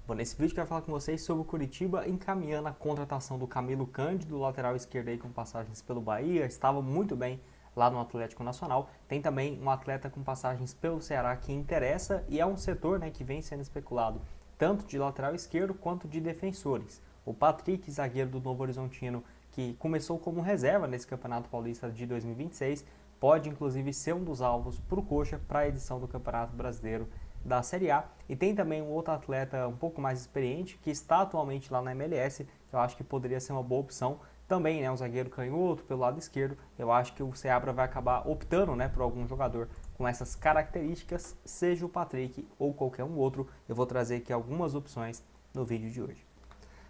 Bom, nesse vídeo eu quero falar com vocês sobre o Coritiba encaminhando a contratação do Camilo Cândido, lateral esquerdo aí com passagens pelo Bahia, estava muito bem lá no Atlético Nacional. Tem também um atleta com passagens pelo Ceará que interessa e é um setor, né, que vem sendo especulado tanto de lateral esquerdo quanto de defensores. O Patrick, zagueiro do Novo Horizontino, que começou como reserva nesse Campeonato Paulista de 2026, pode inclusive ser um dos alvos para o Coxa para a edição do Campeonato Brasileiro da Série A. E tem também um outro atleta um pouco mais experiente que está atualmente lá na MLS, que eu acho que poderia ser uma boa opção. Também, né, um zagueiro canhoto pelo lado esquerdo. Eu acho que o Seabra vai acabar optando, né, por algum jogador com essas características, seja o Patrick ou qualquer um outro. Eu vou trazer aqui algumas opções no vídeo de hoje.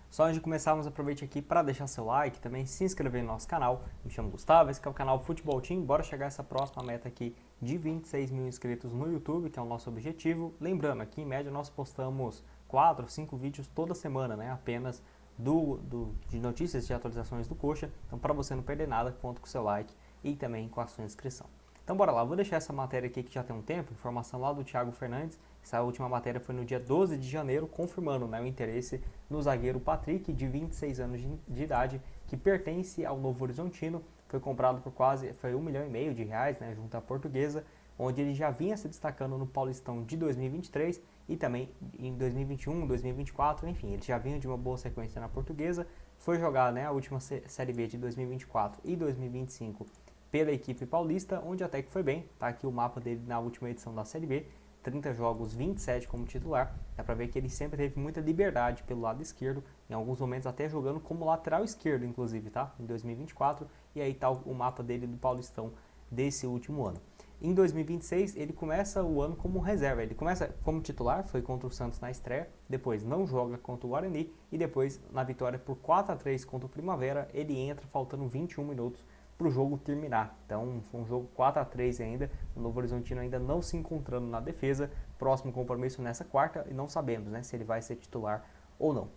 Só antes de começarmos, aproveite aqui para deixar seu like e também se inscrever no nosso canal. Me chamo Gustavo, esse é o canal Futebol Team. Bora chegar a essa próxima meta aqui de 26 mil inscritos no YouTube, que é o nosso objetivo. Lembrando, aqui em média nós postamos 4 ou 5 vídeos toda semana, né? Apenas de notícias de atualizações do Coxa. Então, para você não perder nada, conto com o seu like e também com a sua inscrição. Então bora lá, vou deixar essa matéria aqui que já tem um tempo, informação lá do Thiago Fernandes. Essa última matéria foi no dia 12 de janeiro, confirmando, né, o interesse no zagueiro Patrick, de 26 anos de idade, que pertence ao Novo Horizontino. Foi comprado por quase R$1,5 milhão, né, junto à Portuguesa, onde ele já vinha se destacando no Paulistão de 2023 e também em 2021, 2024, enfim, ele já vinha de uma boa sequência na Portuguesa. Foi jogar, né, a última Série B de 2024 e 2025 pela equipe paulista, onde até que foi bem. Tá aqui o mapa dele na última edição da Série B, 30 jogos, 27 como titular. Dá pra ver que ele sempre teve muita liberdade pelo lado esquerdo, em alguns momentos até jogando como lateral esquerdo, inclusive, tá? Em 2024, e aí tá o mapa dele do Paulistão desse último ano. Em 2026, ele começa o ano como reserva. Ele começa como titular, foi contra o Santos na estreia, depois não joga contra o Guarani, e depois, na vitória por 4-3 contra o Primavera, ele entra faltando 21 minutos para o jogo terminar. Então foi um jogo 4-3 ainda, o Novo Horizontino ainda não se encontrando na defesa, próximo compromisso nessa quarta e não sabemos, né, se ele vai ser titular ou não.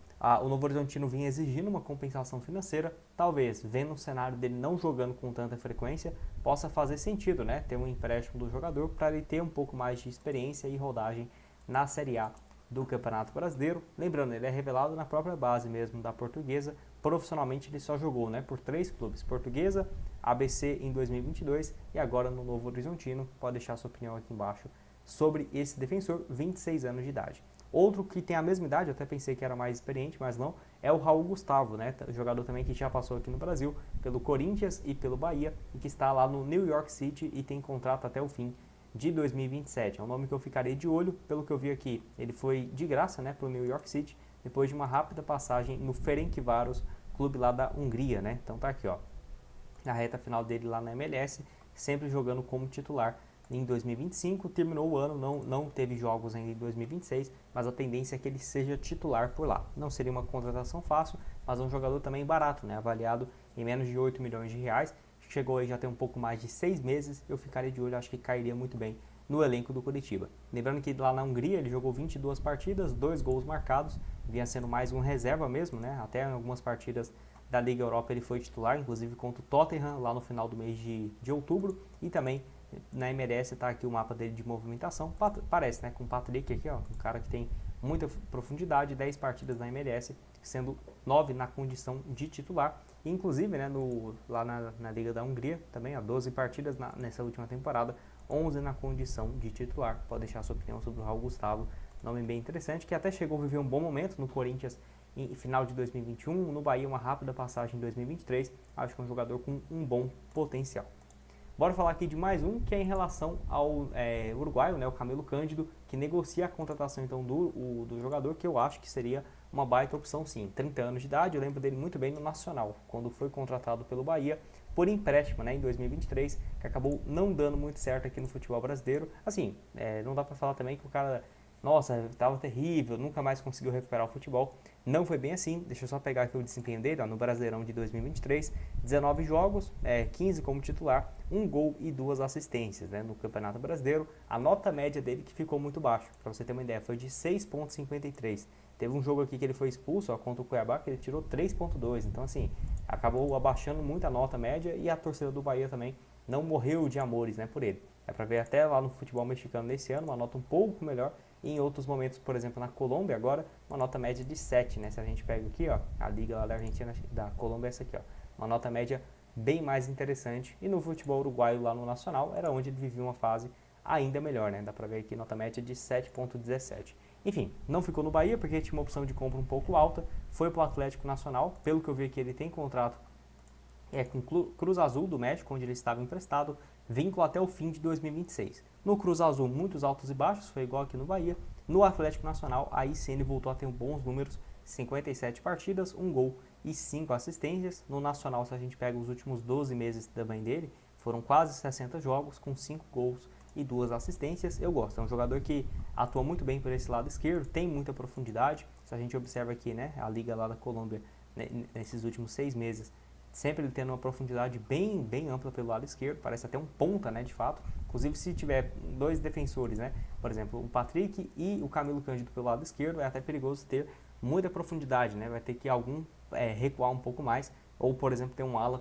O Novo Horizontino vinha exigindo uma compensação financeira, talvez vendo o cenário dele não jogando com tanta frequência, possa fazer sentido, né, ter um empréstimo do jogador para ele ter um pouco mais de experiência e rodagem na Série A do Campeonato Brasileiro. Lembrando, ele é revelado na própria base mesmo da Portuguesa. Profissionalmente ele só jogou, né, por 3 clubes: Portuguesa, ABC em 2022 e agora no Novo Horizontino. Pode deixar sua opinião aqui embaixo sobre esse defensor, 26 anos de idade. Outro que tem a mesma idade, eu até pensei que era mais experiente, mas não, é o Raul Gustavo, né, jogador também que já passou aqui no Brasil pelo Corinthians e pelo Bahia e que está lá no New York City e tem contrato até o fim de 2027. É um nome que eu ficarei de olho. Pelo que eu vi aqui, ele foi de graça, né, para o New York City, depois de uma rápida passagem no Ferencváros, clube lá da Hungria, né? Então tá aqui, ó, na reta final dele lá na MLS, sempre jogando como titular em 2025, terminou o ano, não teve jogos ainda em 2026, mas a tendência é que ele seja titular por lá. Não seria uma contratação fácil, mas é um jogador também barato, né, avaliado em menos de R$8 milhões, chegou aí já tem um pouco mais de 6 meses, eu ficaria de olho, acho que cairia muito bem no elenco do Coritiba. Lembrando que lá na Hungria ele jogou 22 partidas, 2 gols marcados, vinha sendo mais um reserva mesmo, né, até em algumas partidas da Liga Europa ele foi titular, inclusive contra o Tottenham lá no final do mês de outubro, e também na MLS está aqui o mapa dele de movimentação, parece, né, com o Patrick aqui, ó, um cara que tem muita profundidade, 10 partidas na MLS, sendo 9 na condição de titular, e inclusive, né, lá na Liga da Hungria, também há 12 partidas nessa última temporada, 11 na condição de titular. Pode deixar sua opinião sobre o Raul Gustavo, nome bem interessante, que até chegou a viver um bom momento no Corinthians em final de 2021, no Bahia uma rápida passagem em 2023, acho que é um jogador com um bom potencial. Bora falar aqui de mais um, que é em relação ao uruguaio, né, o Camilo Cândido, que negocia a contratação então do jogador, que eu acho que seria uma baita opção sim. 30 anos de idade, eu lembro dele muito bem no Nacional, quando foi contratado pelo Bahia por empréstimo, né, em 2023, que acabou não dando muito certo aqui no futebol brasileiro. Assim, não dá pra falar também que o cara, nossa, estava terrível, nunca mais conseguiu recuperar o futebol. Não foi bem assim, deixa eu só pegar aqui o desempenho dele, ó, no Brasileirão de 2023, 19 jogos, 15 como titular, 1 gol e 2 assistências, né, no Campeonato Brasileiro. A nota média dele que ficou muito baixa, para você ter uma ideia, foi de 6,53. Teve um jogo aqui que ele foi expulso, ó, contra o Cuiabá, que ele tirou 3,2, então assim, acabou abaixando muito a nota média e a torcida do Bahia também não morreu de amores, né, por ele. É para ver até lá no futebol mexicano nesse ano, uma nota um pouco melhor, E em outros momentos, por exemplo, na Colômbia agora, uma nota média de 7, né? Se a gente pega aqui, ó, a liga lá da Argentina, da Colômbia é essa aqui, ó, uma nota média bem mais interessante. E no futebol uruguaio lá no Nacional era onde ele vivia uma fase ainda melhor, né? Dá pra ver aqui nota média de 7,17. Enfim, não ficou no Bahia porque tinha uma opção de compra um pouco alta, foi pro Atlético Nacional. Pelo que eu vi aqui, ele tem contrato com Cruz Azul do México, onde ele estava emprestado, vínculo até o fim de 2026. No Cruz Azul, muitos altos e baixos, foi igual aqui no Bahia. No Atlético Nacional, aí sim ele voltou a ter bons números, 57 partidas, 1 gol e 5 assistências. No Nacional, se a gente pega os últimos 12 meses também dele, foram quase 60 jogos, com 5 gols e 2 assistências. Eu gosto, é um jogador que atua muito bem por esse lado esquerdo, tem muita profundidade. Se a gente observa aqui, né, a liga lá da Colômbia, né, nesses últimos 6 meses, sempre ele tendo uma profundidade bem ampla pelo lado esquerdo, parece até um ponta, né, de fato. Inclusive, se tiver dois defensores, né, por exemplo, o Patrick e o Camilo Cândido pelo lado esquerdo, é até perigoso ter muita profundidade, né, vai ter que recuar um pouco mais, ou, por exemplo, ter um ala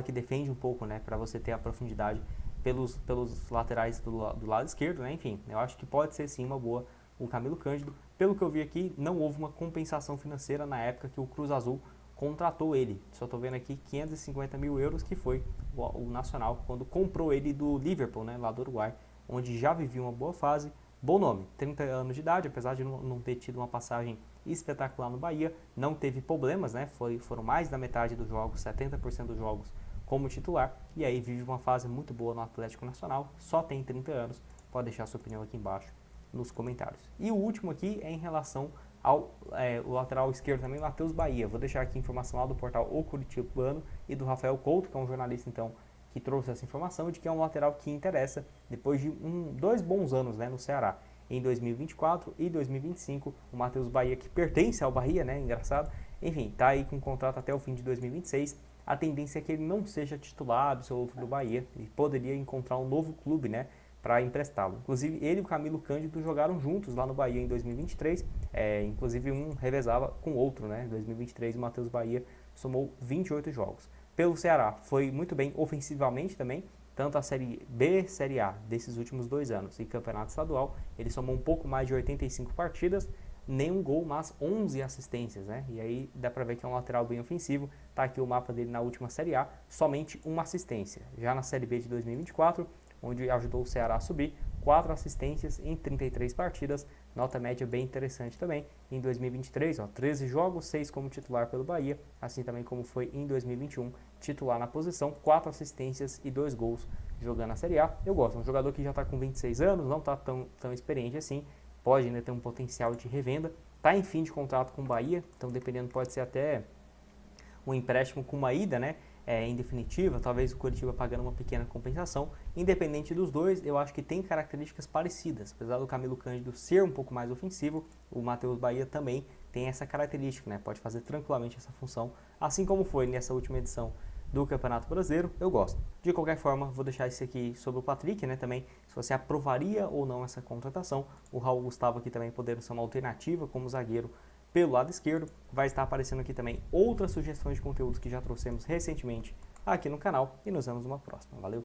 que defende um pouco, né, para você ter a profundidade pelos laterais do lado esquerdo, né, enfim, eu acho que pode ser sim uma boa o Camilo Cândido. Pelo que eu vi aqui, não houve uma compensação financeira na época que o Cruz Azul contratou ele. Só estou vendo aqui 550 mil euros, que foi o Nacional quando comprou ele do Liverpool, né, lá do Uruguai, onde já vivia uma boa fase, bom nome, 30 anos de idade, apesar de não ter tido uma passagem espetacular no Bahia, não teve problemas, né, foram mais da metade dos jogos, 70% dos jogos como titular, e aí vive uma fase muito boa no Atlético Nacional, só tem 30 anos, pode deixar sua opinião aqui embaixo nos comentários. E o último aqui é em relação o lateral esquerdo também, Matheus Bahia. Vou deixar aqui a informação lá do portal O Curitibano e do Rafael Couto, que é um jornalista então que trouxe essa informação de que é um lateral que interessa depois de 2 bons anos, né, no Ceará. Em 2024 e 2025, o Matheus Bahia, que pertence ao Bahia, né, engraçado, enfim, tá aí com contrato até o fim de 2026. A tendência é que ele não seja titular absoluto do Bahia e poderia encontrar um novo clube, né, para emprestá-lo. Inclusive, ele e o Camilo Cândido jogaram juntos lá no Bahia em 2023, inclusive um revezava com o outro, né? Em 2023 o Matheus Bahia somou 28 jogos. Pelo Ceará, foi muito bem ofensivamente também, tanto a Série B, Série A desses últimos 2 anos e Campeonato Estadual, ele somou um pouco mais de 85 partidas, nenhum gol, mas 11 assistências, né? E aí dá pra ver que é um lateral bem ofensivo. Tá aqui o mapa dele na última Série A, somente uma assistência. Já na Série B de 2024, onde ajudou o Ceará a subir, 4 assistências em 33 partidas, nota média bem interessante também. Em 2023, 13 jogos, 6 como titular pelo Bahia, assim também como foi em 2021, titular na posição, 4 assistências e 2 gols jogando na Série A. Eu gosto, é um jogador que já está com 26 anos, não está tão experiente assim, pode ainda ter um potencial de revenda, está em fim de contrato com o Bahia, então dependendo pode ser até um empréstimo com uma ida, né, em definitiva, talvez o Coritiba pagando uma pequena compensação. Independente dos dois, eu acho que tem características parecidas. Apesar do Camilo Cândido ser um pouco mais ofensivo, o Matheus Bahia também tem essa característica, né? Pode fazer tranquilamente essa função, assim como foi nessa última edição do Campeonato Brasileiro. Eu gosto. De qualquer forma, vou deixar isso aqui sobre o Patrick, né, também, se você aprovaria ou não essa contratação. O Raul Gustavo aqui também podendo ser uma alternativa como zagueiro pelo lado esquerdo. Vai estar aparecendo aqui também outras sugestões de conteúdos que já trouxemos recentemente aqui no canal e nos vemos numa próxima. Valeu!